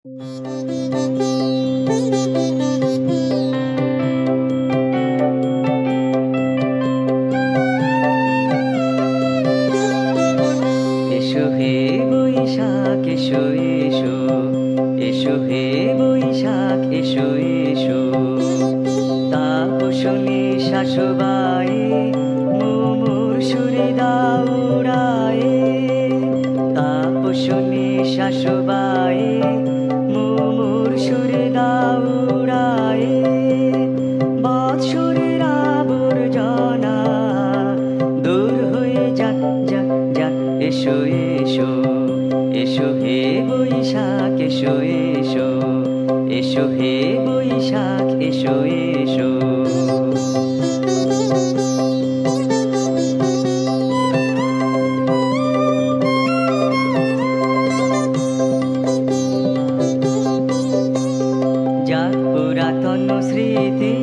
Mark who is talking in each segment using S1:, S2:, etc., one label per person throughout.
S1: এসো হে বৈশাখ এসো এসো, এসো হে বৈশাখ এসো এসো। তাপসনী শাশুবায়ে মুমুর সুরে দাউড়ায়ে, তাপসনী শাশুবায়ে মুমুর সুরে দাউড়ায়ে। বৎসরের আবর্জনা দূর হয়ে যাক যাক যাক। এসো এসো, এসো হে বৈশাখ এসো এসো, এসো হে বৈশাখ এসো এসো। যাক পুরাতন স্মৃতি,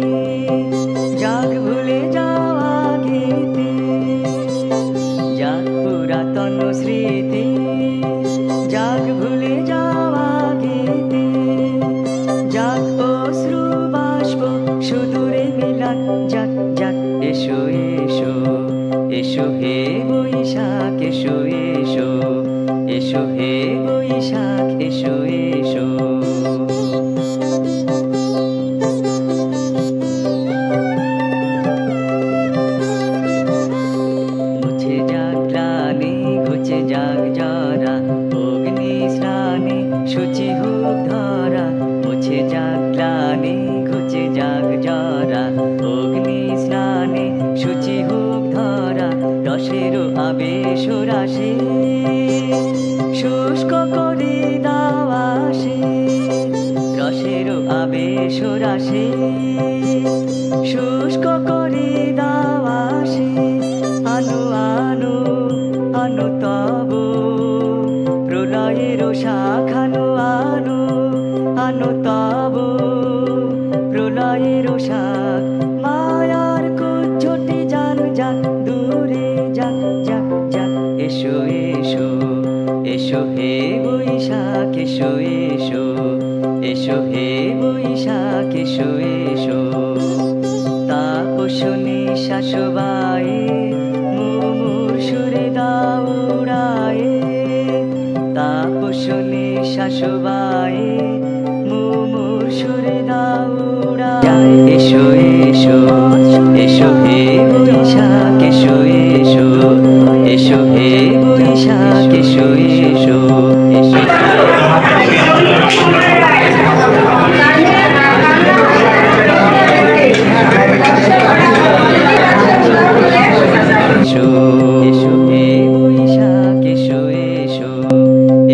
S1: যাক ভুলে যাওয়া গীতি। যাক পুরাতন স্মৃতি, যাক ভুলে যাওয়া গীতি। যাক অশ্রু বাষ্প সুদূরে মিলান যাক যাক। এসো এসো, এসো হে বৈশাখ এসো এসো, এসো হে বৈশাখ এসো এসো। মুছে যাক গ্লানি ঘুচে যাক জরা, অগ্নি স্নানে শুচি হোক ধরা। মুছে যাক গ্লানি ঘুচে যাক জরা, অগ্নি স্নানে শুচি হোক ধরা। রসেরও আবেশ রাশি শুষ্ক করে দাওয়াসে, রসেরও আবেশ রাশি শুষ্ক করে দাওয়াসে। আনো আনো আনো তব প্রলয়ের শাখানো, আনো আনো তব প্রলয়ের শাখ। মায়ার কুজ্জটি জান যাক দূরে যাক যাক যাক। এসো এসো, এসো হে বৈশাখ এসো এসো, এসো হে বৈশাখ এসো এসো। তাপসনী শাশুবায়ে মুমুর সুরে দাউড়ায়ে, তাপসনী শাশুবায়ে মুমুর সুরে দাউড়ায়ে। এসো এসো, এসো হে বৈশাখ এসো এসো, এসো হে বৈশাখ এসো এসো, এসো। এসো হে বৈশাখ এসো এসো,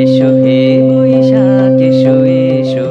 S1: এসো হে বৈশাখ এসো এসো।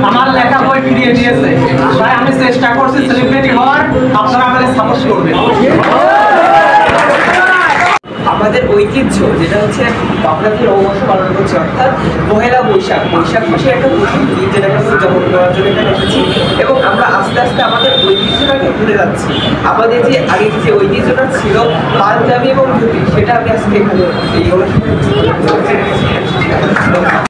S2: আমার লেখা বই ফিরিয়ে দিয়েছে, তাই আমি চেষ্টা করছি সেলিব্রিটি হওয়ার। আপনারা আমাদের সাপোর্ট করবেন।
S3: আমাদের ঐতিহ্য যেটা হচ্ছে বাংলাদেশের নববর্ষ পালন করছে, অর্থাৎ পহেলা বৈশাখ। বৈশাখ মাসে একটা প্রধান দিন যেটাকে আমরা উদযাপন করার জন্য এখানে এসেছি, এবং আমরা আস্তে আস্তে আমাদের ঐতিহ্যটাকে ভুলে যাচ্ছি। আমাদের যে আগে যে ঐতিহ্যটা ছিল পাঞ্জাবি এবং ধুতি, সেটা আমি আজকে এখানে এই অনুষ্ঠানে